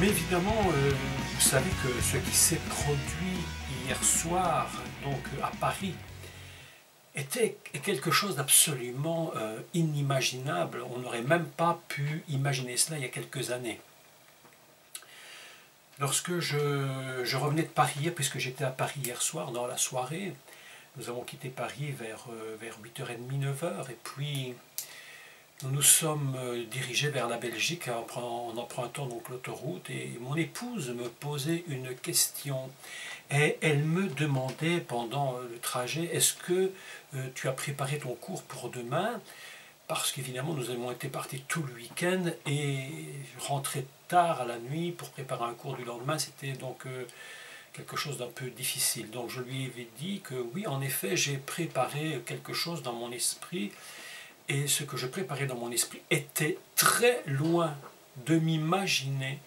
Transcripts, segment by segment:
Oui, évidemment, vous savez que ce qui s'est produit hier soir, donc à Paris, était quelque chose d'absolument inimaginable. On n'aurait même pas pu imaginer cela il y a quelques années. Lorsque je revenais de Paris, puisque j'étais à Paris hier soir, dans la soirée, nous avons quitté Paris vers 8h30, 9h, et puis nous nous sommes dirigés vers la Belgique en empruntant donc l'autoroute, et mon épouse me posait une question. Et elle me demandait pendant le trajet, est-ce que tu as préparé ton cours pour demain? Parce qu'évidemment, nous avons été partis tout le week-end et rentrer tard à la nuit pour préparer un cours du lendemain, c'était donc quelque chose d'un peu difficile. Donc je lui avais dit que oui, en effet, j'ai préparé quelque chose dans mon esprit, et ce que je préparais dans mon esprit était très loin de m'imaginer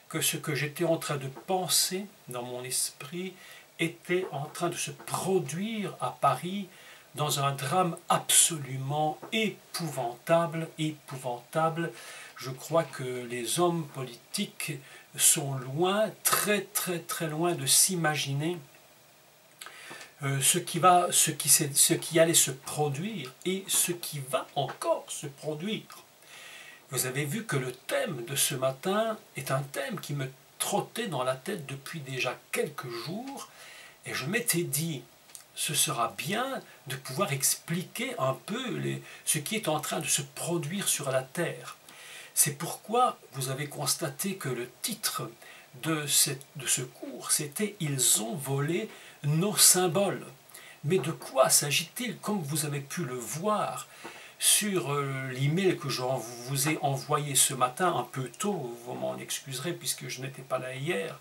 que ce que j'étais en train de penser dans mon esprit était en train de se produire à Paris dans un drame absolument épouvantable, épouvantable. Je crois que les hommes politiques sont loin, très très très loin de s'imaginer ce qui allait se produire et ce qui va encore se produire. Vous avez vu que le thème de ce matin est un thème qui me trottait dans la tête depuis déjà quelques jours, et je m'étais dit, ce sera bien de pouvoir expliquer un peu ce qui est en train de se produire sur la Terre. C'est pourquoi vous avez constaté que le titre de ce cours, c'était « Ils ont volé nos symboles ». Mais de quoi s'agit-il? Comme vous avez pu le voir sur l'email que je vous ai envoyé ce matin, un peu tôt, vous m'en excuserez puisque je n'étais pas là hier,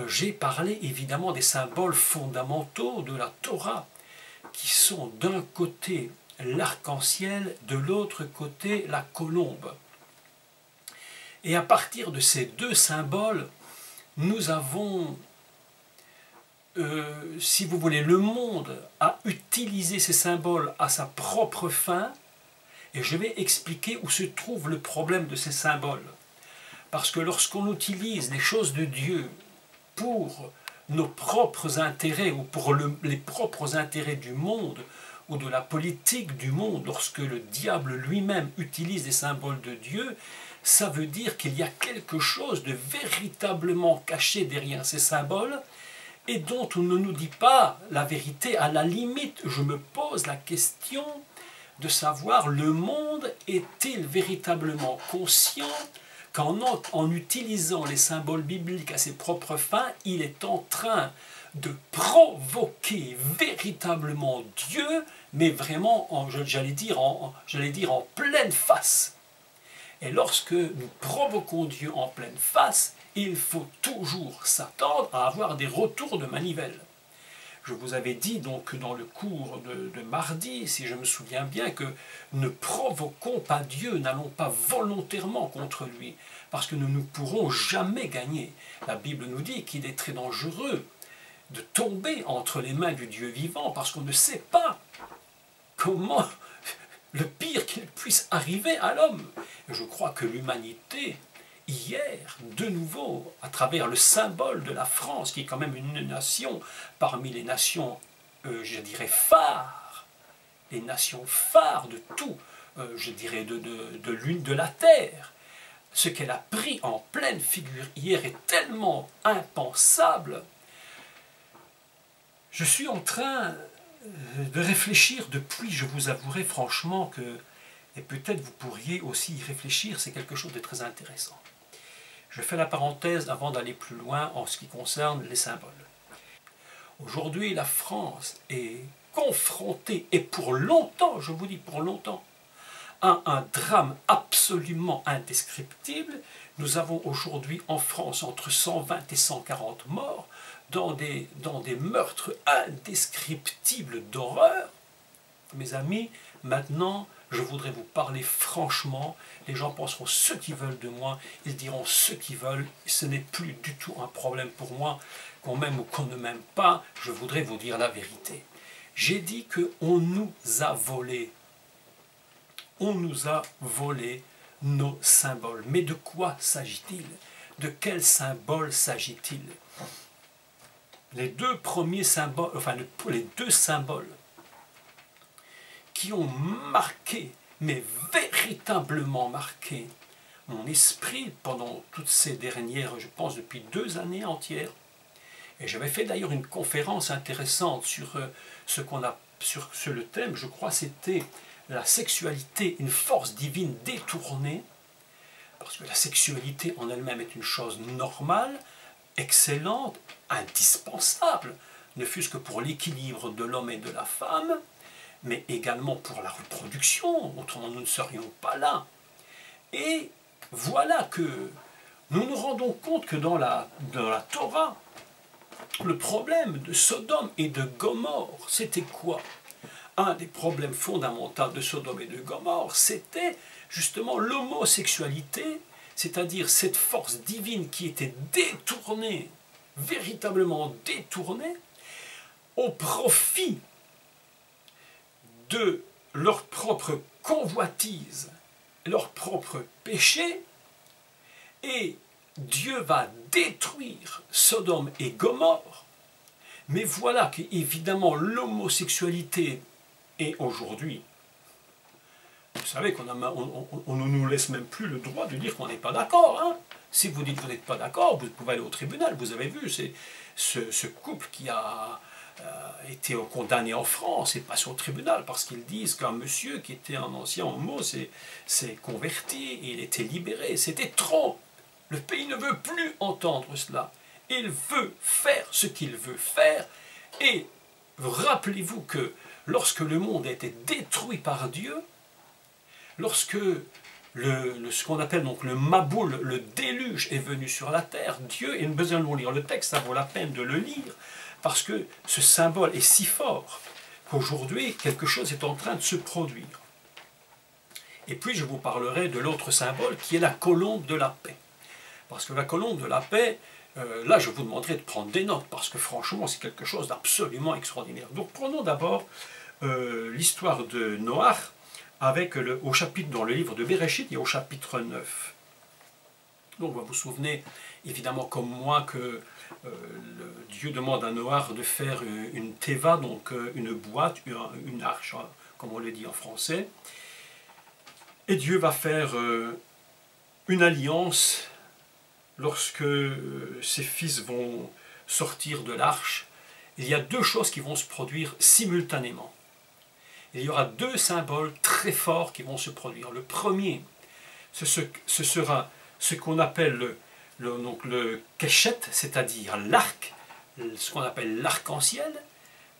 j'ai parlé évidemment des symboles fondamentaux de la Torah, qui sont d'un côté l'arc-en-ciel, de l'autre côté la colombe. Et à partir de ces deux symboles, nous avons, si vous voulez, le monde a utilisé ces symboles à sa propre fin, et je vais expliquer où se trouve le problème de ces symboles. Parce que lorsqu'on utilise les choses de Dieu pour nos propres intérêts ou pour les propres intérêts du monde ou de la politique du monde, lorsque le diable lui-même utilise les symboles de Dieu, ça veut dire qu'il y a quelque chose de véritablement caché derrière ces symboles et dont on ne nous dit pas la vérité. À la limite, je me pose la question de savoir, le monde est-il véritablement conscient qu'en utilisant les symboles bibliques à ses propres fins, il est en train de provoquer véritablement Dieu, mais vraiment, j'allais dire en pleine face. Et lorsque nous provoquons Dieu en pleine face, il faut toujours s'attendre à avoir des retours de manivelle. Je vous avais dit donc dans le cours de mardi, si je me souviens bien, que ne provoquons pas Dieu, n'allons pas volontairement contre lui, parce que nous ne pourrons jamais gagner. La Bible nous dit qu'il est très dangereux de tomber entre les mains du Dieu vivant, parce qu'on ne sait pas comment le pire qu'il puisse arriver à l'homme. Et je crois que l'humanité, hier, de nouveau, à travers le symbole de la France, qui est quand même une nation parmi les nations, je dirais, phares, les nations phares de tout, je dirais, de la Terre, ce qu'elle a pris en pleine figure hier est tellement impensable. Je suis en train de réfléchir depuis, je vous avouerai franchement que, et peut-être vous pourriez aussi y réfléchir, c'est quelque chose de très intéressant. Je fais la parenthèse avant d'aller plus loin en ce qui concerne les symboles. Aujourd'hui, la France est confrontée, et pour longtemps, je vous dis pour longtemps, à un drame absolument indescriptible. Nous avons aujourd'hui en France entre 120 et 140 morts dans des meurtres indescriptibles d'horreur. Mes amis, maintenant, je voudrais vous parler franchement. Les gens penseront ce qu'ils veulent de moi, ils diront ce qu'ils veulent. Ce n'est plus du tout un problème pour moi, qu'on m'aime ou qu'on ne m'aime pas. Je voudrais vous dire la vérité. J'ai dit qu'on nous a volé. On nous a volé nos symboles. Mais de quoi s'agit-il? de quel symbole s'agit-il? Les deux premiers symboles, enfin les deux symboles qui ont marqué, mais véritablement marqué, mon esprit pendant toutes ces dernières, je pense depuis 2 années entières. Et j'avais fait d'ailleurs une conférence intéressante sur sur le thème, je crois c'était la sexualité, une force divine détournée, parce que la sexualité en elle-même est une chose normale, excellente, indispensable, ne fût-ce que pour l'équilibre de l'homme et de la femme, mais également pour la reproduction, autrement nous ne serions pas là. Et voilà que nous nous rendons compte que dans la Torah, le problème de Sodome et de Gomorrhe, c'était quoi? Un des problèmes fondamentaux de Sodome et de Gomorrhe, c'était justement l'homosexualité, c'est-à-dire cette force divine qui était détournée, véritablement détournée, au profit de leur propre convoitise, leur propre péché, et Dieu va détruire Sodome et Gomorrhe. Mais voilà qu'évidemment l'homosexualité est aujourd'hui, vous savez qu'on ne nous laisse même plus le droit de dire qu'on n'est pas d'accord. Hein. Si vous dites que vous n'êtes pas d'accord, vous pouvez aller au tribunal. Vous avez vu, c'est ce couple qui a été condamné en France et passé au tribunal parce qu'ils disent qu'un monsieur qui était un ancien homo s'est converti et il était libéré. C'était trop. Le pays ne veut plus entendre cela. Il veut faire ce qu'il veut faire. Et rappelez-vous que lorsque le monde a été détruit par Dieu, lorsque ce qu'on appelle donc le Maboul, le déluge est venu sur la terre, Dieu, et nous besoin de lire le texte, ça vaut la peine de le lire, parce que ce symbole est si fort qu'aujourd'hui, quelque chose est en train de se produire. Et puis je vous parlerai de l'autre symbole qui est la colombe de la paix. Parce que la colombe de la paix, là je vous demanderai de prendre des notes, parce que franchement c'est quelque chose d'absolument extraordinaire. Donc prenons d'abord l'histoire de Noach, avec au chapitre, dans le livre de Bereshit, et au chapitre 9. Donc vous vous souvenez évidemment comme moi que Dieu demande à Noach de faire une teva, donc une boîte, une arche, hein, comme on le dit en français. Et Dieu va faire une alliance lorsque ses fils vont sortir de l'arche. Il y a 2 choses qui vont se produire simultanément. Il y aura 2 symboles très forts qui vont se produire. Le premier, ce sera ce qu'on appelle le keshet, c'est-à-dire l'arc, ce qu'on appelle l'arc-en-ciel.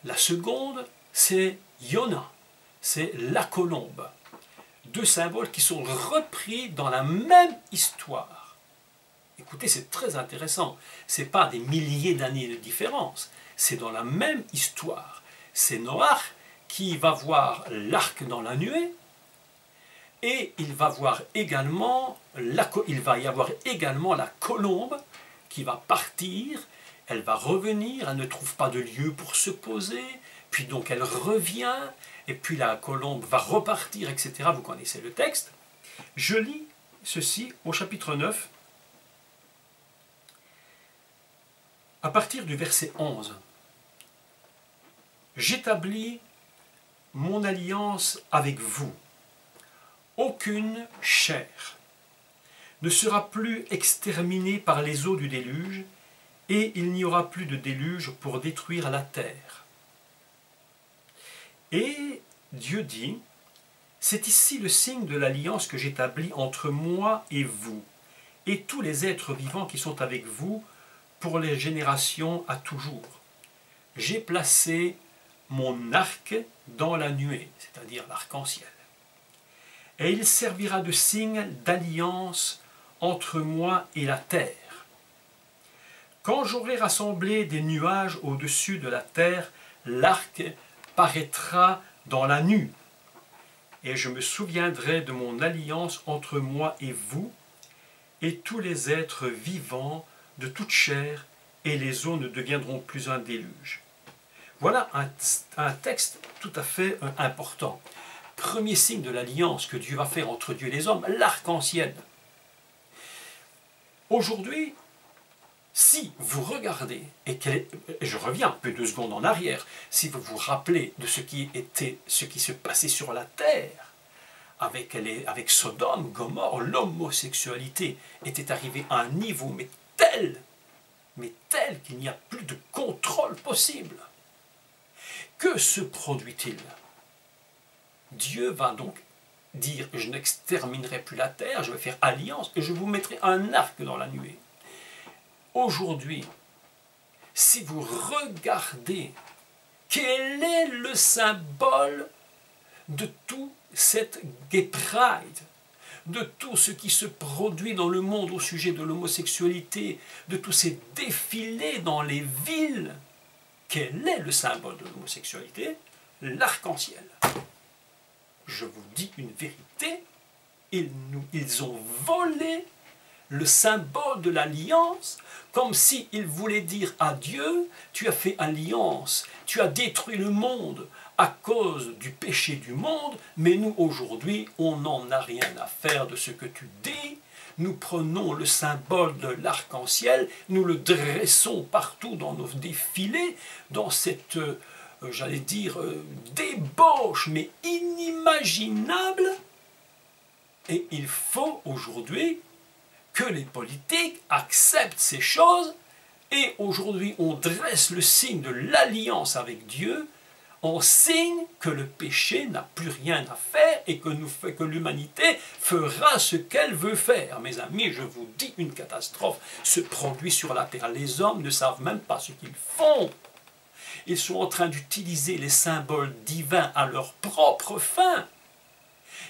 La seconde, c'est Yona, c'est la colombe. 2 symboles qui sont repris dans la même histoire. Écoutez, c'est très intéressant. Ce n'est pas des milliers d'années de différence. C'est dans la même histoire. C'est Noach qui va voir l'arc dans la nuée, et il va voir également il va y avoir également la colombe qui va partir, elle va revenir, elle ne trouve pas de lieu pour se poser, puis donc elle revient, et puis la colombe va repartir, etc. Vous connaissez le texte. Je lis ceci au chapitre 9, à partir du verset 11. J'établis mon alliance avec vous. Aucune chair ne sera plus exterminée par les eaux du déluge, et il n'y aura plus de déluge pour détruire la terre. Et Dieu dit, c'est ici le signe de l'alliance que j'établis entre moi et vous, et tous les êtres vivants qui sont avec vous, pour les générations à toujours. J'ai placé mon arc dans la nuée, c'est-à-dire l'arc-en-ciel. Et il servira de signe d'alliance entre moi et la terre. Quand j'aurai rassemblé des nuages au-dessus de la terre, l'arc paraîtra dans la nue. Et je me souviendrai de mon alliance entre moi et vous, et tous les êtres vivants de toute chair, et les eaux ne deviendront plus un déluge. Voilà un texte tout à fait important. Premier signe de l'alliance que Dieu va faire entre Dieu et les hommes, l'arc-en-ciel. Aujourd'hui, si vous regardez, et je reviens un peu 2 secondes en arrière, si vous vous rappelez de ce qui se passait sur la terre, avec Sodome, Gomorrhe, l'homosexualité était arrivée à un niveau mais tel qu'il n'y a plus de contrôle possible. Que se produit-il? Dieu va donc dire, je n'exterminerai plus la terre, je vais faire alliance et je vous mettrai un arc dans la nuée. Aujourd'hui, si vous regardez quel est le symbole de tout cette Gay Pride, de tout ce qui se produit dans le monde au sujet de l'homosexualité, de tous ces défilés dans les villes, quel est le symbole de l'homosexualité? L'arc-en-ciel. Je vous dis une vérité, ils ont volé le symbole de l'alliance, comme s'ils voulaient dire à Dieu, tu as fait alliance, tu as détruit le monde à cause du péché du monde, mais nous aujourd'hui, on n'en a rien à faire de ce que tu dis. Nous prenons le symbole de l'arc-en-ciel, nous le dressons partout dans nos défilés, dans cette, j'allais dire, débauche, mais inimaginable. Et il faut aujourd'hui que les politiques acceptent ces choses, et aujourd'hui on dresse le signe de l'alliance avec Dieu, en signe que le péché n'a plus rien à faire et que l'humanité fera ce qu'elle veut faire. Mes amis, je vous dis, une catastrophe se produit sur la terre. Les hommes ne savent même pas ce qu'ils font. Ils sont en train d'utiliser les symboles divins à leur propre fin.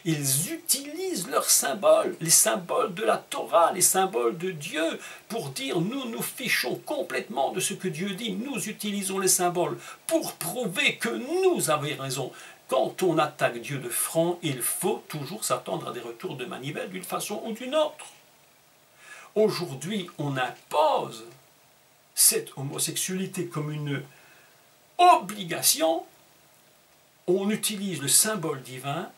Ils utilisent leurs symboles, les symboles de la Torah, les symboles de Dieu, pour dire nous nous fichons complètement de ce que Dieu dit. Nous utilisons les symboles pour prouver que nous avons raison. Quand on attaque Dieu de front, il faut toujours s'attendre à des retours de manivelle d'une façon ou d'une autre. Aujourd'hui, on impose cette homosexualité comme une obligation. On utilise le symbole divin.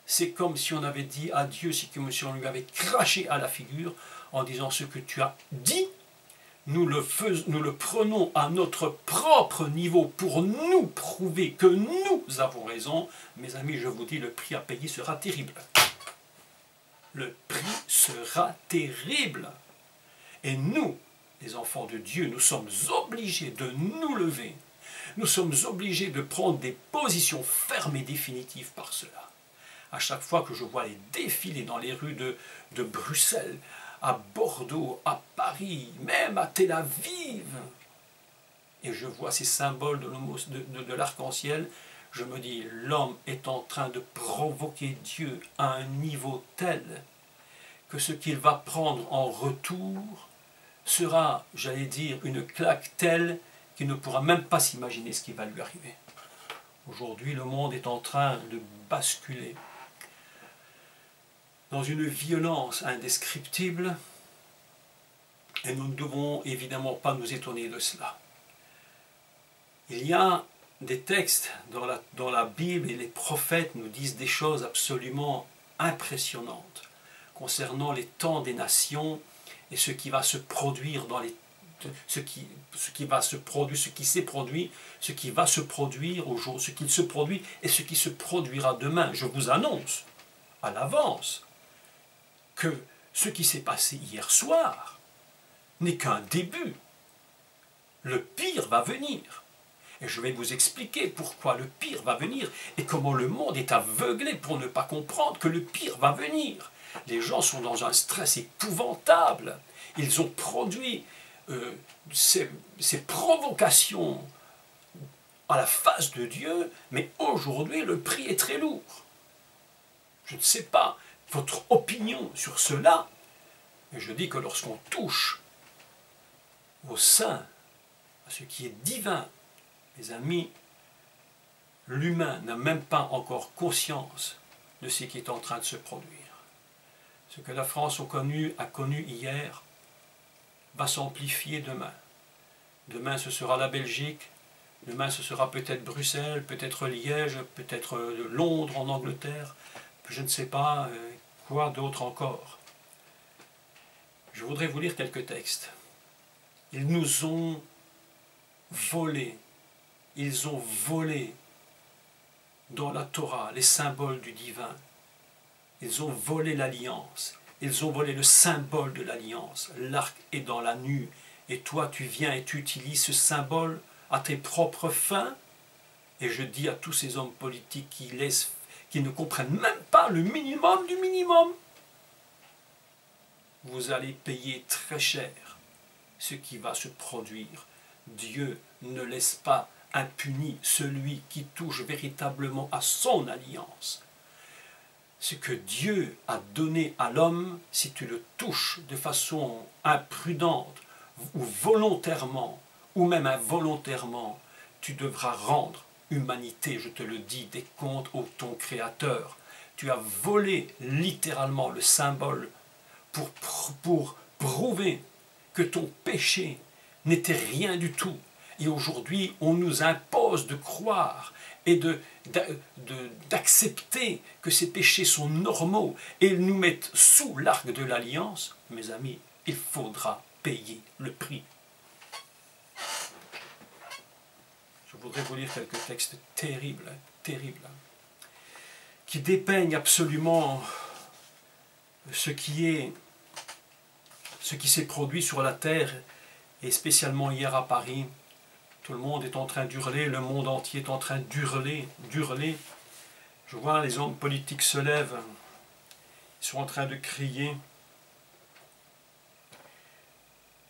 C'est comme si on avait dit à Dieu, c'est comme si on lui avait craché à la figure en disant ce que tu as dit, nous le prenons à notre propre niveau pour nous prouver que nous avons raison. Mes amis, je vous dis, le prix à payer sera terrible. Le prix sera terrible. Et nous, les enfants de Dieu, nous sommes obligés de nous lever. Nous sommes obligés de prendre des positions fermes et définitives par cela. À chaque fois que je vois les défilés dans les rues de Bruxelles, à Bordeaux, à Paris, même à Tel Aviv, et je vois ces symboles de l'arc-en-ciel, je me dis, l'homme est en train de provoquer Dieu à un niveau tel que ce qu'il va prendre en retour sera, j'allais dire, une claque telle qu'il ne pourra même pas s'imaginer ce qui va lui arriver. Aujourd'hui, le monde est en train de basculer dans une violence indescriptible, et nous ne devons évidemment pas nous étonner de cela. Il y a des textes dans la Bible, et les prophètes nous disent des choses absolument impressionnantes concernant les temps des nations et ce qui va se produire dans les ce qui s'est produit, ce qui va se produire aujourd'hui, ce qui se produit et ce qui se produira demain. Je vous annonce à l'avance que ce qui s'est passé hier soir n'est qu'un début. Le pire va venir. Et je vais vous expliquer pourquoi le pire va venir et comment le monde est aveuglé pour ne pas comprendre que le pire va venir. Les gens sont dans un stress épouvantable. Ils ont produit ces provocations à la face de Dieu, mais aujourd'hui le prix est très lourd. Je ne sais pas votre opinion sur cela, mais je dis que lorsqu'on touche au sein, à ce qui est divin, mes amis, l'humain n'a même pas encore conscience de ce qui est en train de se produire. Ce que la France a connu hier va s'amplifier demain. Demain ce sera la Belgique, demain ce sera peut-être Bruxelles, peut-être Liège, peut-être Londres en Angleterre, je ne sais pas quoi d'autre encore. Je voudrais vous lire quelques textes. Ils nous ont volé, ils ont volé dans la Torah les symboles du divin. Ils ont volé l'alliance, ils ont volé le symbole de l'alliance. L'arc est dans la nue, et toi tu viens et tu utilises ce symbole à tes propres fins. Et je dis à tous ces hommes politiques qui ne comprennent même pas le minimum du minimum, vous allez payer très cher ce qui va se produire. Dieu ne laisse pas impuni celui qui touche véritablement à son alliance. Ce que Dieu a donné à l'homme, si tu le touches de façon imprudente ou volontairement, ou même involontairement, tu devras rendre, humanité, je te le dis, des comptes au ton Créateur. Tu as volé littéralement le symbole pour prouver que ton péché n'était rien du tout. Et aujourd'hui, on nous impose de croire et d'accepter que ces péchés sont normaux et ils nous mettent sous l'arc de l'alliance. Mes amis, il faudra payer le prix. Je voudrais vous lire quelques textes terribles, terribles, qui dépeignent absolument ce qui s'est produit sur la terre, et spécialement hier à Paris. Tout le monde est en train d'hurler, le monde entier est en train d'hurler. Je vois les hommes politiques se lèvent, ils sont en train de crier,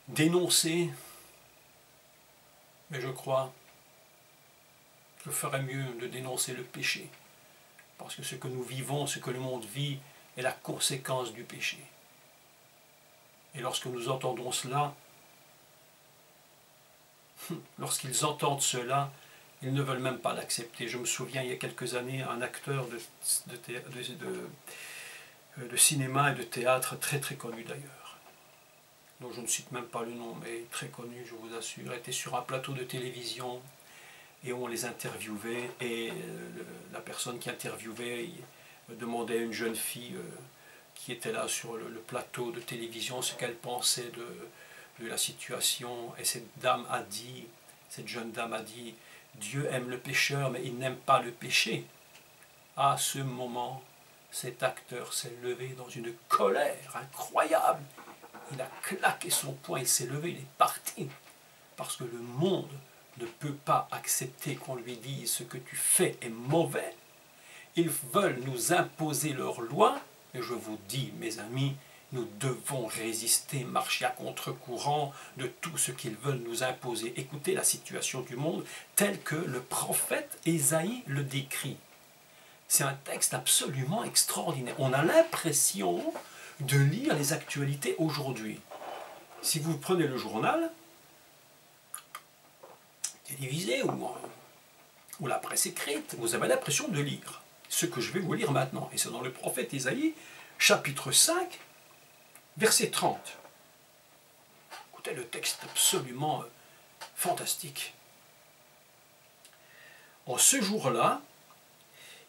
dénoncer, mais je crois que je ferais mieux de dénoncer le péché, parce que ce que nous vivons, ce que le monde vit, est la conséquence du péché. Et lorsque nous entendons cela, lorsqu'ils entendent cela, ils ne veulent même pas l'accepter. Je me souviens, il y a quelques années, un acteur de cinéma et de théâtre, très très connu d'ailleurs, dont je ne cite même pas le nom, mais très connu, je vous assure, était sur un plateau de télévision, et on les interviewait, et la personne qui interviewait demandait à une jeune fille qui était là sur le plateau de télévision ce qu'elle pensait de la situation, et cette jeune dame a dit, Dieu aime le pécheur mais il n'aime pas le péché. À ce moment, cet acteur s'est levé dans une colère incroyable, il a claqué son poing, il s'est levé, il est parti, parce que le monde ne peut pas accepter qu'on lui dise ce que tu fais est mauvais. Ils veulent nous imposer leurs lois, et je vous dis, mes amis, nous devons résister, marcher à contre-courant de tout ce qu'ils veulent nous imposer. Écoutez la situation du monde telle que le prophète Ésaïe le décrit. C'est un texte absolument extraordinaire. On a l'impression de lire les actualités aujourd'hui. Si vous prenez le journal télévisé ou la presse écrite, vous avez l'impression de lire ce que je vais vous lire maintenant. Et c'est dans le prophète Ésaïe, chapitre 5, verset 30. Écoutez le texte absolument fantastique. En ce jour-là,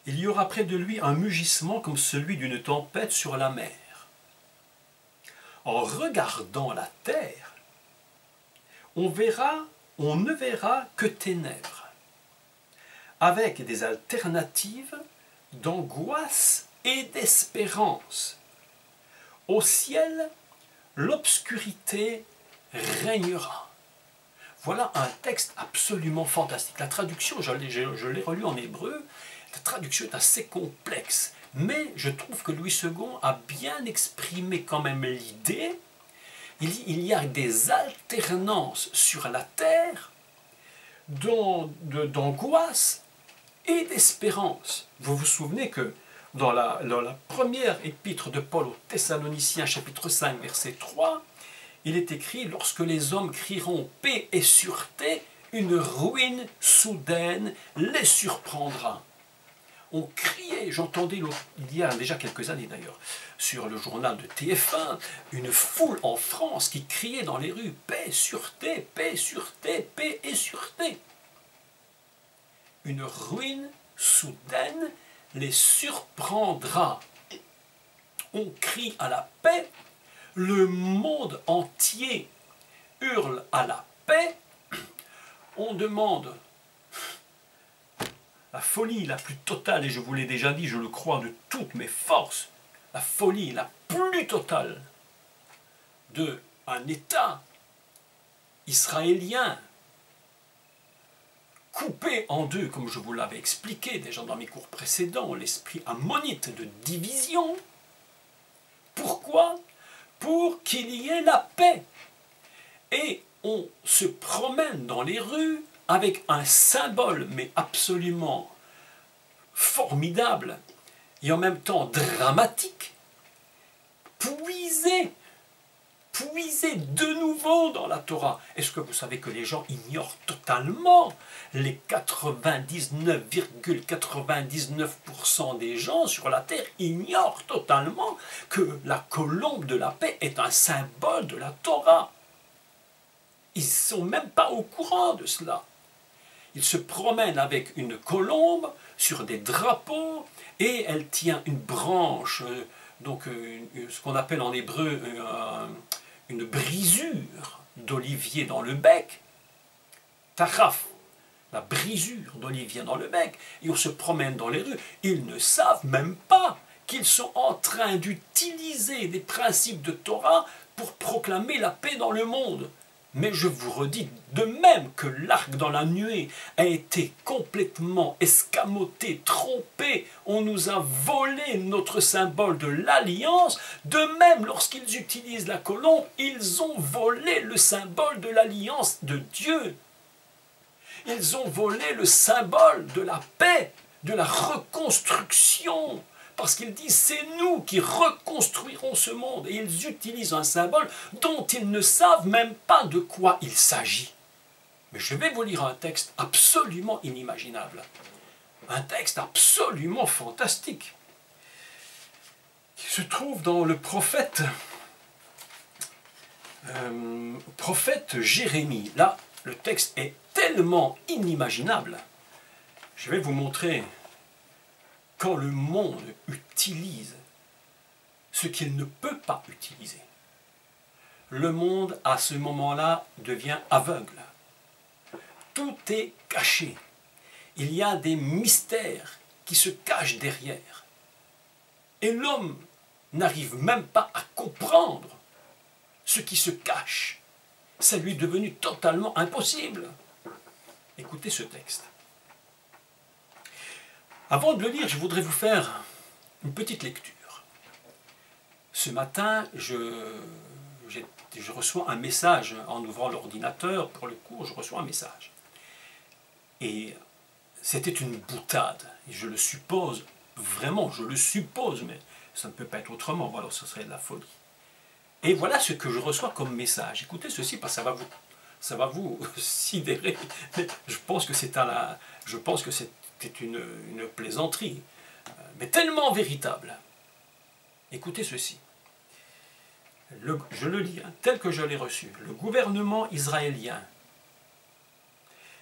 il y aura près de lui un mugissement comme celui d'une tempête sur la mer. En regardant la terre, on ne verra que ténèbres, avec des alternatives d'angoisse et d'espérance. Au ciel, l'obscurité régnera. Voilà un texte absolument fantastique. La traduction, je l'ai relu en hébreu, la traduction est assez complexe, mais je trouve que Louis II a bien exprimé quand même l'idée. Il y a des alternances sur la terre d'angoisse et d'espérance. Vous vous souvenez que dans la première épître de Paul aux Thessaloniciens, chapitre 5, verset 3, il est écrit « Lorsque les hommes crieront paix et sûreté, une ruine soudaine les surprendra. » On criait, j'entendais il y a déjà quelques années d'ailleurs, sur le journal de TF1, une foule en France qui criait dans les rues « Paix, sûreté, paix, sûreté, paix et sûreté ». Une ruine soudaine les surprendra. On crie à la paix, le monde entier hurle à la paix, on demande la folie la plus totale, et je vous l'ai déjà dit, je le crois de toutes mes forces, la folie la plus totale d'un État israélien coupé en deux, comme je vous l'avais expliqué déjà dans mes cours précédents, l'esprit ammonite de division. Pourquoi? Pour qu'il y ait la paix. Et on se promène dans les rues avec un symbole, mais absolument formidable, et en même temps dramatique, puisé de nouveau dans la Torah. Est-ce que vous savez que les gens ignorent totalement, les 99,99% des gens sur la terre ignorent totalement que la colombe de la paix est un symbole de la Torah. Ils ne sont même pas au courant de cela. Ils se promènent avec une colombe sur des drapeaux et elle tient une branche, ce qu'on appelle en hébreu une brisure d'olivier dans le bec, taraf, la brisure d'olivier dans le bec, et on se promène dans les rues. Ils ne savent même pas qu'ils sont en train d'utiliser des principes de Torah pour proclamer la paix dans le monde. Mais je vous redis, de même que l'arc dans la nuée a été complètement escamoté, trompé, on nous a volé notre symbole de l'alliance, de même lorsqu'ils utilisent la colombe, ils ont volé le symbole de l'alliance de Dieu. Ils ont volé le symbole de la paix, de la reconstruction. Parce qu'ils disent, c'est nous qui reconstruirons ce monde. Et ils utilisent un symbole dont ils ne savent même pas de quoi il s'agit. Mais je vais vous lire un texte absolument inimaginable. Un texte absolument fantastique. Qui se trouve dans le prophète Jérémie. Là, le texte est tellement inimaginable. Je vais vous montrer quand le monde utilise ce qu'il ne peut pas utiliser. Le monde, à ce moment-là, devient aveugle. Tout est caché. Il y a des mystères qui se cachent derrière. Et l'homme n'arrive même pas à comprendre ce qui se cache. Ça lui est devenu totalement impossible. Écoutez ce texte. Avant de le lire, je voudrais vous faire une petite lecture. Ce matin, je reçois un message en ouvrant l'ordinateur pour le cours, je reçois un message. Et c'était une boutade. Et je le suppose, vraiment, je le suppose, mais ça ne peut pas être autrement, voilà, ce serait de la folie. Et voilà ce que je reçois comme message. Écoutez ceci, parce que ça va vous sidérer. Mais je pense que c'est une plaisanterie, mais tellement véritable. Écoutez ceci. Je le lis, tel que je l'ai reçu. Le gouvernement israélien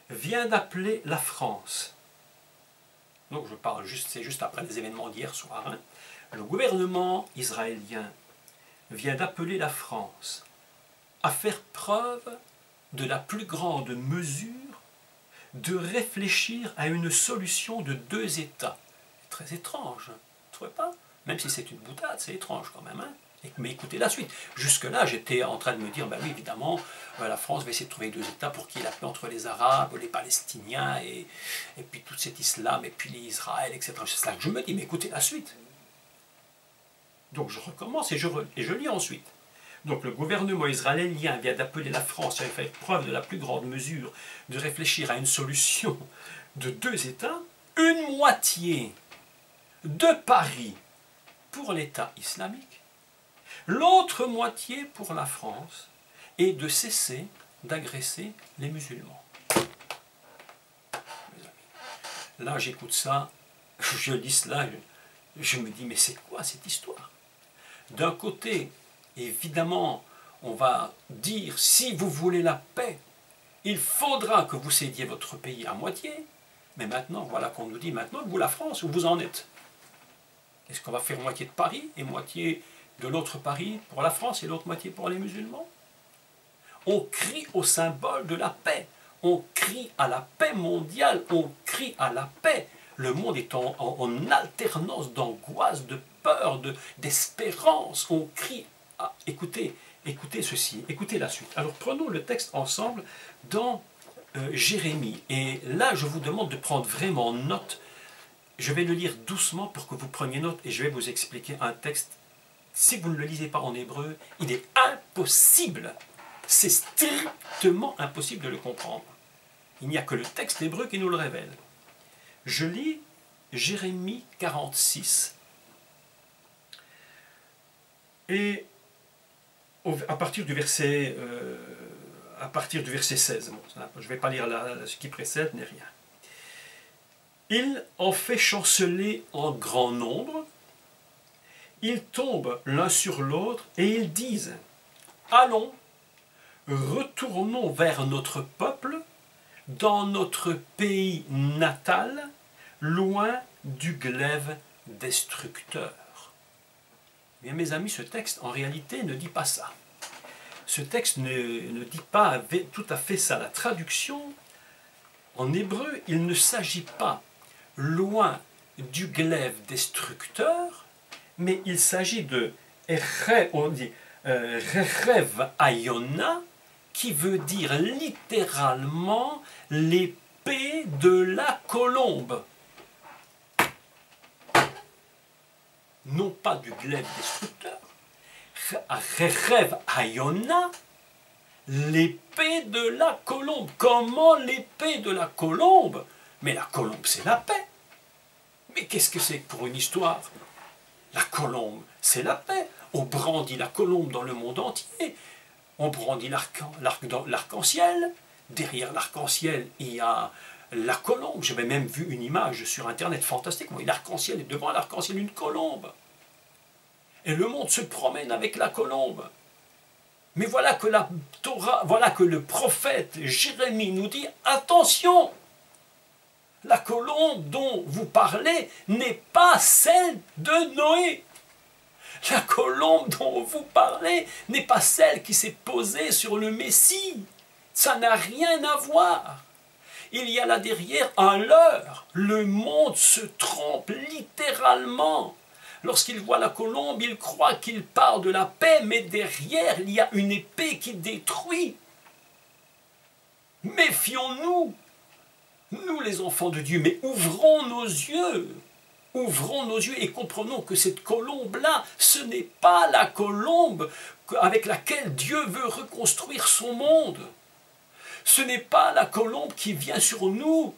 vient d'appeler la France. Donc je parle c'est juste après les événements d'hier soir. Le gouvernement israélien vient d'appeler la France à faire preuve de la plus grande mesure de réfléchir à une solution de deux États. C'est très étrange, vous ne trouvez pas? Même si c'est une boutade, c'est étrange quand même. Mais écoutez la suite. Jusque-là, j'étais en train de me dire, ben oui, évidemment, la France va essayer de trouver deux États pour qu'il y ait la paix entre les Arabes, les Palestiniens, et puis tout cet islam, et puis l'Israël, etc. C'est cela que je me dis, mais écoutez la suite. Donc je recommence et je lis ensuite. Donc le gouvernement israélien vient d'appeler la France à faire preuve de la plus grande mesure de réfléchir à une solution de deux États, une moitié de Paris pour l'État islamique, l'autre moitié pour la France, et de cesser d'agresser les musulmans. Là j'écoute ça, je lis cela, je me dis mais c'est quoi cette histoire? D'un côté, évidemment, on va dire, si vous voulez la paix, il faudra que vous cédiez votre pays à moitié. Mais maintenant, voilà qu'on nous dit, maintenant, vous la France, où vous en êtes? Est-ce qu'on va faire moitié de Paris et moitié de l'autre Paris pour la France et l'autre moitié pour les musulmans. On crie au symbole de la paix. On crie à la paix mondiale. On crie à la paix. Le monde est en alternance d'angoisse, de peur, d'espérance. On crie à... Écoutez, écoutez ceci, écoutez la suite. Alors prenons le texte ensemble dans Jérémie. Et là, je vous demande de prendre vraiment note. Je vais le lire doucement pour que vous preniez note et je vais vous expliquer un texte. Si vous ne le lisez pas en hébreu, il est impossible. C'est strictement impossible de le comprendre. Il n'y a que le texte hébreu qui nous le révèle. Je lis Jérémie 46 et à partir du verset 16. Bon, je ne vais pas lire ce qui précède, ni rien. Il en fait chanceler en grand nombre, ils tombent l'un sur l'autre et ils disent « Allons, retournons vers notre peuple, dans notre pays natal, loin du glaive destructeur. » Bien, mes amis, ce texte, en réalité, ne dit pas ça. Ce texte ne dit pas tout à fait ça. La traduction, en hébreu, il ne s'agit pas loin du glaive destructeur, mais il s'agit de on dit Rechev Ayona, qui veut dire littéralement l'épée de la colombe. Non pas du glaive destructeur. Rechev Ayona, l'épée de la colombe. Comment l'épée de la colombe? Mais la colombe, c'est la paix. Mais qu'est-ce que c'est pour une histoire? La colombe, c'est la paix. On brandit la colombe dans le monde entier. On brandit l'arc-en-ciel. Derrière l'arc-en-ciel, il y a la colombe. J'avais même vu une image sur Internet fantastique. L'arc-en-ciel est devant l'arc-en-ciel une colombe. Et le monde se promène avec la colombe. Mais voilà que la Torah, voilà que le prophète Jérémie nous dit « Attention ! La colombe dont vous parlez n'est pas celle de Noé. La colombe dont vous parlez n'est pas celle qui s'est posée sur le Messie. Ça n'a rien à voir. Il y a là derrière un leurre. Le monde se trompe littéralement. Lorsqu'il voit la colombe, il croit qu'il parle de la paix, mais derrière, il y a une épée qui détruit. Méfions-nous. Nous, les enfants de Dieu, mais ouvrons nos yeux et comprenons que cette colombe-là, ce n'est pas la colombe avec laquelle Dieu veut reconstruire son monde. Ce n'est pas la colombe qui vient sur nous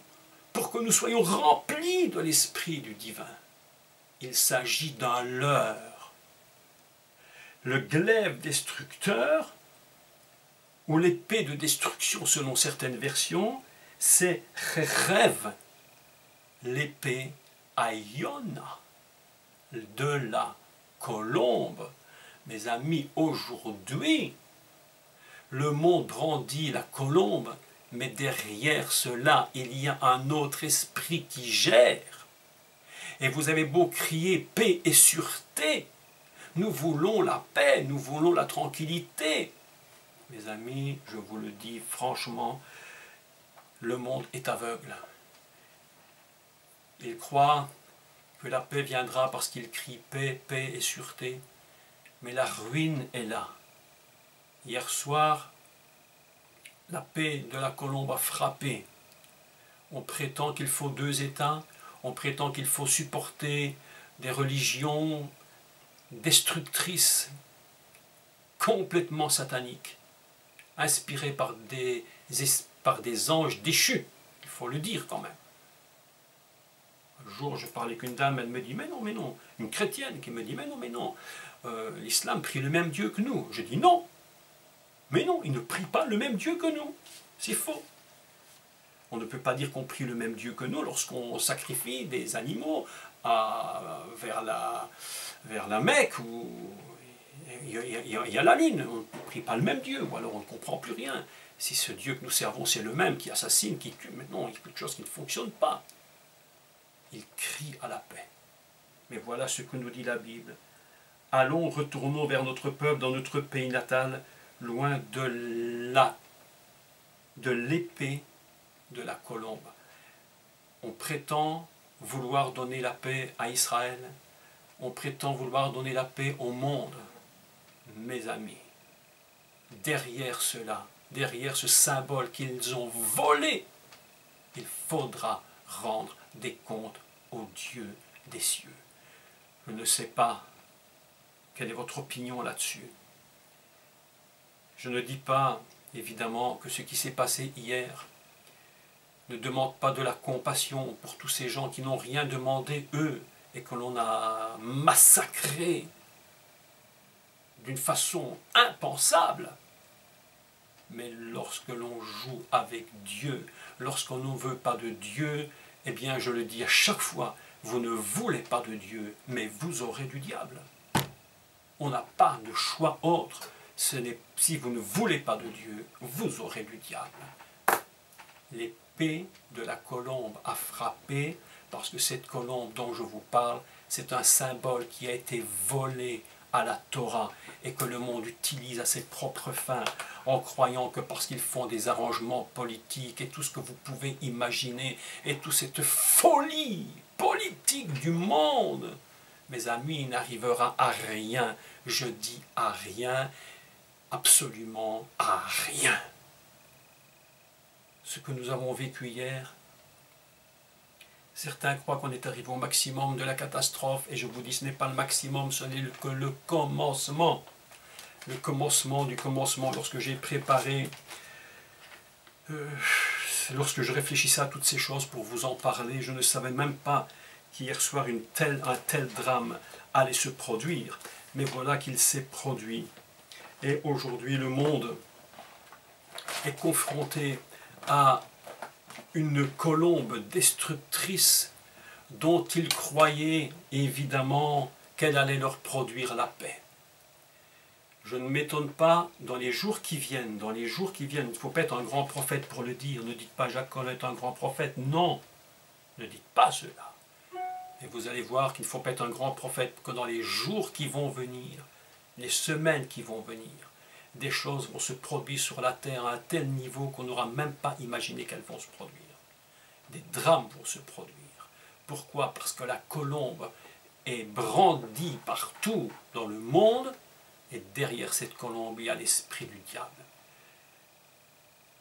pour que nous soyons remplis de l'esprit du divin. Il s'agit d'un leurre. Le glaive destructeur, ou l'épée de destruction selon certaines versions, c'est Rechev, l'épée Ayona, de la colombe. Mes amis, aujourd'hui, le monde brandit la colombe, mais derrière cela, il y a un autre esprit qui gère. Et vous avez beau crier paix et sûreté, nous voulons la paix, nous voulons la tranquillité. Mes amis, je vous le dis franchement, le monde est aveugle. Il croit que la paix viendra parce qu'il crie paix, paix et sûreté. Mais la ruine est là. Hier soir, la paix de la colombe a frappé. On prétend qu'il faut 2 États, on prétend qu'il faut supporter des religions destructrices, complètement sataniques, inspirées par des anges déchus, il faut le dire quand même. Un jour, je parlais avec une dame, elle me dit « mais non, une chrétienne qui me dit « mais non, l'islam prie le même Dieu que nous. » Je dis « non, mais non, il ne prie pas le même Dieu que nous, c'est faux. » On ne peut pas dire qu'on prie le même Dieu que nous lorsqu'on sacrifie des animaux vers la Mecque où il y a la lune. On ne prie pas le même Dieu, ou alors on ne comprend plus rien. Si ce Dieu que nous servons, c'est le même qui assassine, qui tue, maintenant il y a quelque chose qui ne fonctionne pas. Il crie à la paix. Mais voilà ce que nous dit la Bible. allons, retournons vers notre peuple, dans notre pays natal, loin de l'épée de la colombe. On prétend vouloir donner la paix à Israël, on prétend vouloir donner la paix au monde. Mes amis, derrière cela, derrière ce symbole qu'ils ont volé, il faudra rendre des comptes au Dieu des cieux. Je ne sais pas quelle est votre opinion là-dessus. Je ne dis pas, évidemment, que ce qui s'est passé hier ne demande pas de la compassion pour tous ces gens qui n'ont rien demandé, eux, et que l'on a massacrés d'une façon impensable. Mais lorsque l'on joue avec Dieu, lorsqu'on ne veut pas de Dieu, eh bien, je le dis à chaque fois, vous ne voulez pas de Dieu, mais vous aurez du diable. On n'a pas de choix autre. Si vous ne voulez pas de Dieu, vous aurez du diable. L'épée de la colombe a frappé, parce que cette colombe dont je vous parle, c'est un symbole qui a été volé à la Torah et que le monde utilise à ses propres fins en croyant que parce qu'ils font des arrangements politiques et tout ce que vous pouvez imaginer et toute cette folie politique du monde, mes amis, il n'arrivera à rien, je dis à rien, absolument à rien. Ce que nous avons vécu hier, certains croient qu'on est arrivé au maximum de la catastrophe, et je vous dis, ce n'est pas le maximum, ce n'est que le commencement. Le commencement du commencement. Lorsque j'ai préparé, lorsque je réfléchissais à toutes ces choses pour vous en parler, je ne savais même pas qu'hier soir un tel drame allait se produire. Mais voilà qu'il s'est produit. Et aujourd'hui, le monde est confronté à une colombe destructrice dont ils croyaient évidemment qu'elle allait leur produire la paix. Je ne m'étonne pas dans les jours qui viennent, il ne faut pas être un grand prophète pour le dire, ne dites pas Jacques Collin est un grand prophète, non, ne dites pas cela. Et vous allez voir qu'il ne faut pas être un grand prophète que dans les jours qui vont venir, les semaines qui vont venir, des choses vont se produire sur la terre à un tel niveau qu'on n'aura même pas imaginé qu'elles vont se produire. Des drames vont se produire. Pourquoi? Parce que la colombe est brandie partout dans le monde, et derrière cette colombe, il y a l'esprit du diable.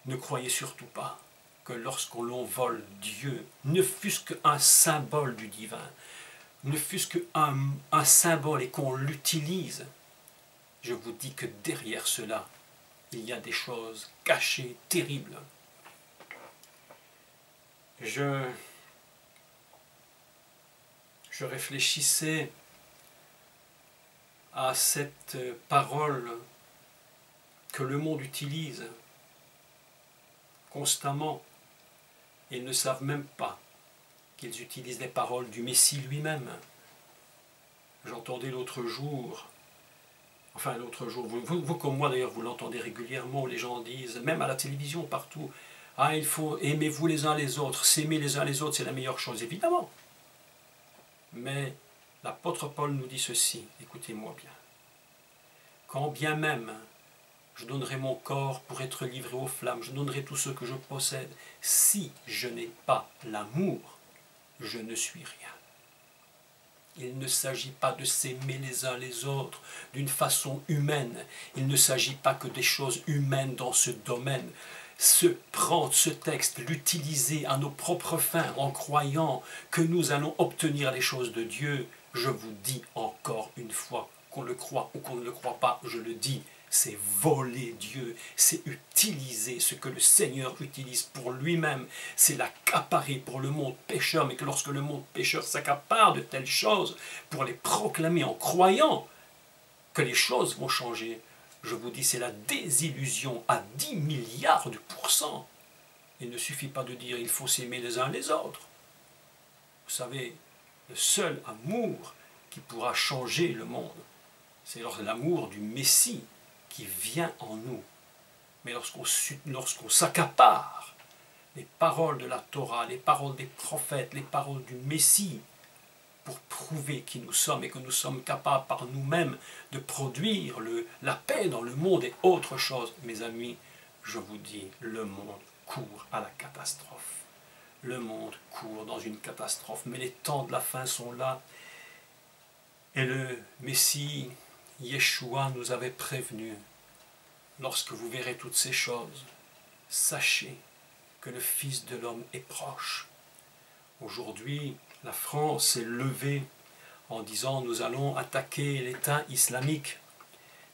Ne croyez surtout pas que lorsqu'on vole Dieu, ne fût-ce qu'un symbole du divin, ne fût-ce qu'un symbole et qu'on l'utilise, je vous dis que derrière cela, il y a des choses cachées, terribles. Je réfléchissais à cette parole que le monde utilise constamment. Ils ne savent même pas qu'ils utilisent les paroles du Messie lui-même. J'entendais l'autre jour, vous comme moi d'ailleurs, vous l'entendez régulièrement, où les gens disent, même à la télévision, partout, « Ah, il faut aimez-vous les uns les autres, s'aimer les uns les autres, c'est la meilleure chose, évidemment. » Mais l'apôtre Paul nous dit ceci, écoutez-moi bien. « Quand bien même je donnerai mon corps pour être livré aux flammes, je donnerai tout ce que je possède, si je n'ai pas l'amour, je ne suis rien. » Il ne s'agit pas de s'aimer les uns les autres d'une façon humaine. Il ne s'agit pas que des choses humaines dans ce domaine. Prendre ce texte, l'utiliser à nos propres fins en croyant que nous allons obtenir les choses de Dieu, je vous dis encore une fois, qu'on le croit ou qu'on ne le croit pas, je le dis, c'est voler Dieu, c'est utiliser ce que le Seigneur utilise pour lui-même, c'est l'accaparer pour le monde pécheur, mais que lorsque le monde pécheur s'accapare de telles choses, pour les proclamer en croyant que les choses vont changer, je vous dis, c'est la désillusion à 10 milliards de pourcents. Il ne suffit pas de dire il faut s'aimer les uns les autres. Vous savez, le seul amour qui pourra changer le monde, c'est l'amour du Messie qui vient en nous. Mais lorsqu'on s'accapare les paroles de la Torah, les paroles des prophètes, les paroles du Messie, pour prouver qui nous sommes et que nous sommes capables par nous-mêmes de produire la paix dans le monde et autre chose. Mes amis, je vous dis, le monde court à la catastrophe. Le monde court dans une catastrophe, mais les temps de la fin sont là. Et le Messie, Yeshua, nous avait prévenu, lorsque vous verrez toutes ces choses, sachez que le Fils de l'homme est proche. Aujourd'hui, la France s'est levée en disant nous allons attaquer l'État islamique.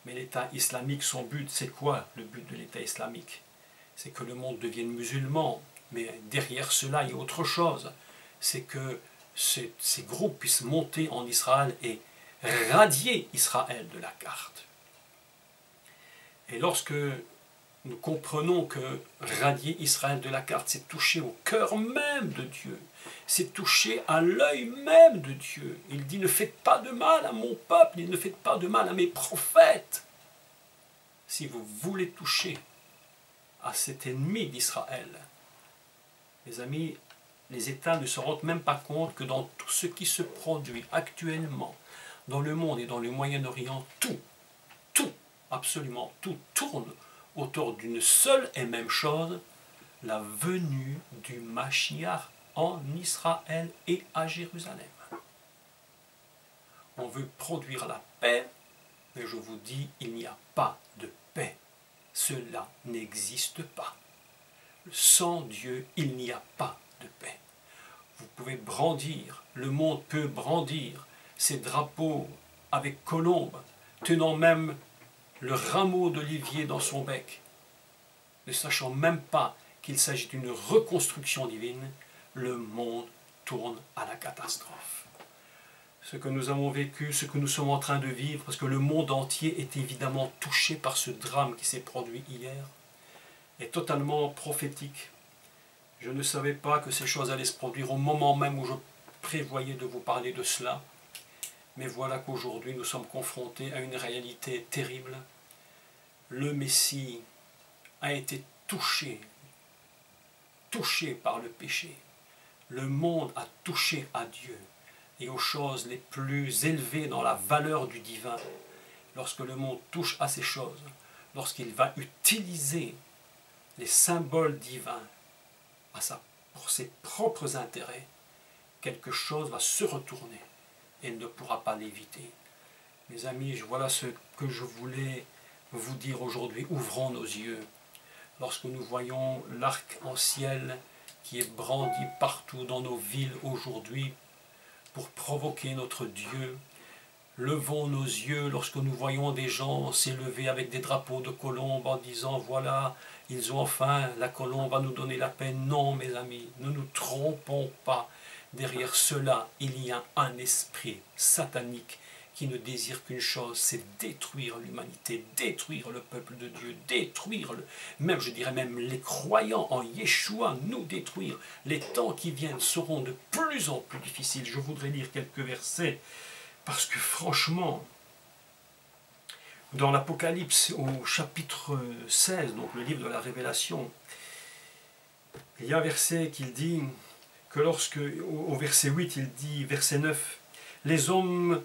Mais l'État islamique, son but, c'est quoi le but de l'État islamique? C'est que le monde devienne musulman. Mais derrière cela, il y a autre chose. C'est que ces groupes puissent monter en Israël et radier Israël de la carte. Et lorsque nous comprenons que radier Israël de la carte, c'est toucher au cœur même de Dieu, c'est toucher à l'œil même de Dieu. Il dit, ne faites pas de mal à mon peuple, ne faites pas de mal à mes prophètes. Si vous voulez toucher à cet ennemi d'Israël, mes amis, les États ne se rendent même pas compte que dans tout ce qui se produit actuellement, dans le monde et dans le Moyen-Orient, tout, absolument tout tourne autour d'une seule et même chose, la venue du Mashiach en Israël et à Jérusalem. On veut produire la paix, mais je vous dis, il n'y a pas de paix. Cela n'existe pas. Sans Dieu, il n'y a pas de paix. Vous pouvez brandir, le monde peut brandir ses drapeaux avec colombe, tenant même le rameau d'olivier dans son bec, ne sachant même pas qu'il s'agit d'une reconstruction divine, le monde tourne à la catastrophe. Ce que nous avons vécu, ce que nous sommes en train de vivre, parce que le monde entier est évidemment touché par ce drame qui s'est produit hier, est totalement prophétique. Je ne savais pas que ces choses allaient se produire au moment même où je prévoyais de vous parler de cela. Mais voilà qu'aujourd'hui nous sommes confrontés à une réalité terrible. Le Messie a été touché par le péché. Le monde a touché à Dieu et aux choses les plus élevées dans la valeur du divin. Lorsque le monde touche à ces choses, lorsqu'il va utiliser les symboles divins pour ses propres intérêts, quelque chose va se retourner et il ne pourra pas l'éviter. Mes amis, voilà ce que je voulais vous dire aujourd'hui. Ouvrons nos yeux. Lorsque nous voyons l'arc-en-ciel qui est brandi partout dans nos villes aujourd'hui pour provoquer notre Dieu, levons nos yeux lorsque nous voyons des gens s'élever avec des drapeaux de colombe en disant voilà, ils ont enfin, la colombe va nous donner la paix. Non, mes amis, ne nous trompons pas. Derrière cela, il y a un esprit satanique qui ne désire qu'une chose, c'est détruire l'humanité, détruire le peuple de Dieu, détruire, même je dirais même les croyants en Yeshua, nous détruire. Les temps qui viennent seront de plus en plus difficiles. Je voudrais lire quelques versets, parce que franchement, dans l'Apocalypse, au chapitre 16, donc le livre de la Révélation, il y a un verset qui dit que au verset 8, il dit, verset 9, « Les hommes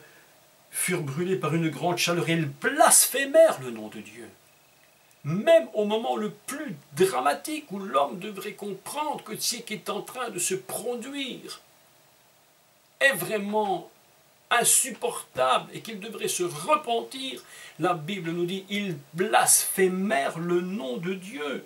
furent brûlés par une grande chaleur et ils blasphémèrent le nom de Dieu. » Même au moment le plus dramatique où l'homme devrait comprendre que ce qui est en train de se produire est vraiment insupportable et qu'il devrait se repentir, la Bible nous dit, ils blasphémèrent le nom de Dieu.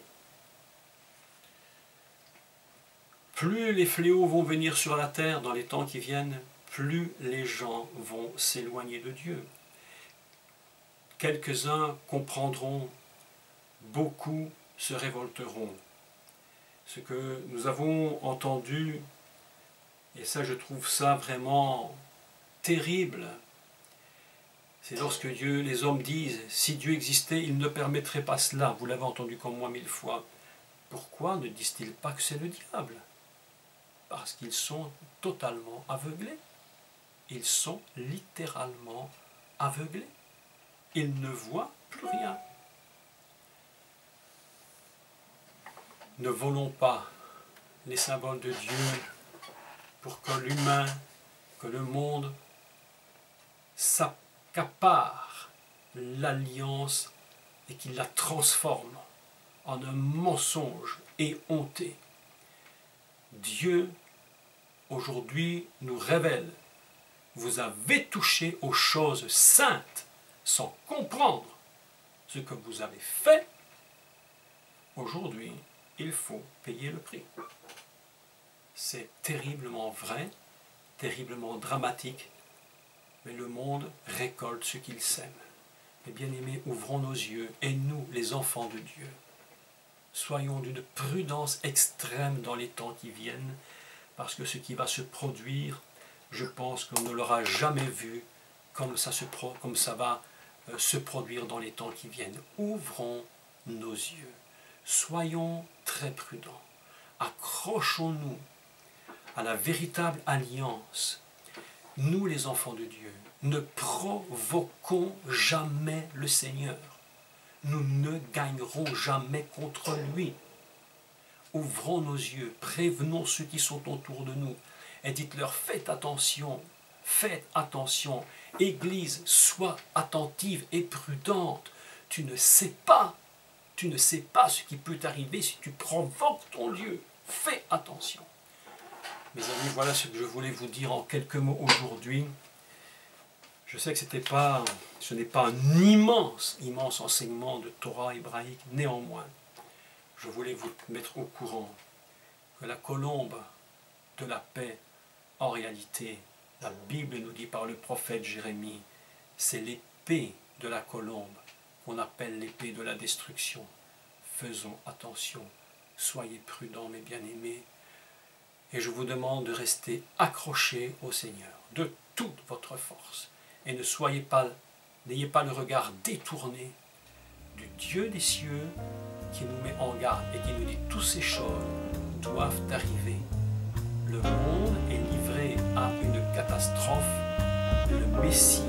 Plus les fléaux vont venir sur la terre dans les temps qui viennent, plus les gens vont s'éloigner de Dieu. Quelques-uns comprendront, beaucoup se révolteront. Ce que nous avons entendu, et ça je trouve ça vraiment terrible, c'est lorsque Dieu, les hommes disent, si Dieu existait, il ne permettrait pas cela. Vous l'avez entendu comme moi 1000 fois. Pourquoi ne disent-ils pas que c'est le diable? Parce qu'ils sont totalement aveuglés. Ils sont littéralement aveuglés. Ils ne voient plus rien. Ne volons pas les symboles de Dieu pour que l'humain que le monde s'accapare l'alliance et qu'il la transforme en un mensonge éhonté. Dieu, aujourd'hui, nous révèle: vous avez touché aux choses saintes sans comprendre ce que vous avez fait. Aujourd'hui, il faut payer le prix. C'est terriblement vrai, terriblement dramatique, mais le monde récolte ce qu'il sème. Mes bien-aimés, ouvrons nos yeux, et nous, les enfants de Dieu, soyons d'une prudence extrême dans les temps qui viennent, parce que ce qui va se produire, je pense qu'on ne l'aura jamais vu comme ça va se produire dans les temps qui viennent. Ouvrons nos yeux, soyons très prudents, accrochons-nous à la véritable alliance. Nous, les enfants de Dieu, ne provoquons jamais le Seigneur. Nous ne gagnerons jamais contre lui. Ouvrons nos yeux, prévenons ceux qui sont autour de nous et dites-leur: faites attention, Église, sois attentive et prudente. Tu ne sais pas ce qui peut t'arriver si tu provoques ton Dieu. Fais attention. Mes amis, voilà ce que je voulais vous dire en quelques mots aujourd'hui. Je sais que ce n'est pas un immense enseignement de Torah hébraïque. Néanmoins, je voulais vous mettre au courant que la colombe de la paix, en réalité, la Bible nous dit par le prophète Jérémie, c'est l'épée de la colombe qu'on appelle l'épée de la destruction. Faisons attention, soyez prudents, mes bien-aimés, et je vous demande de rester accrochés au Seigneur de toute votre force, et n'ayez pas le regard détourné du Dieu des cieux qui nous met en garde et qui nous dit: toutes ces choses doivent arriver. Le monde est livré à une catastrophe. Le Messie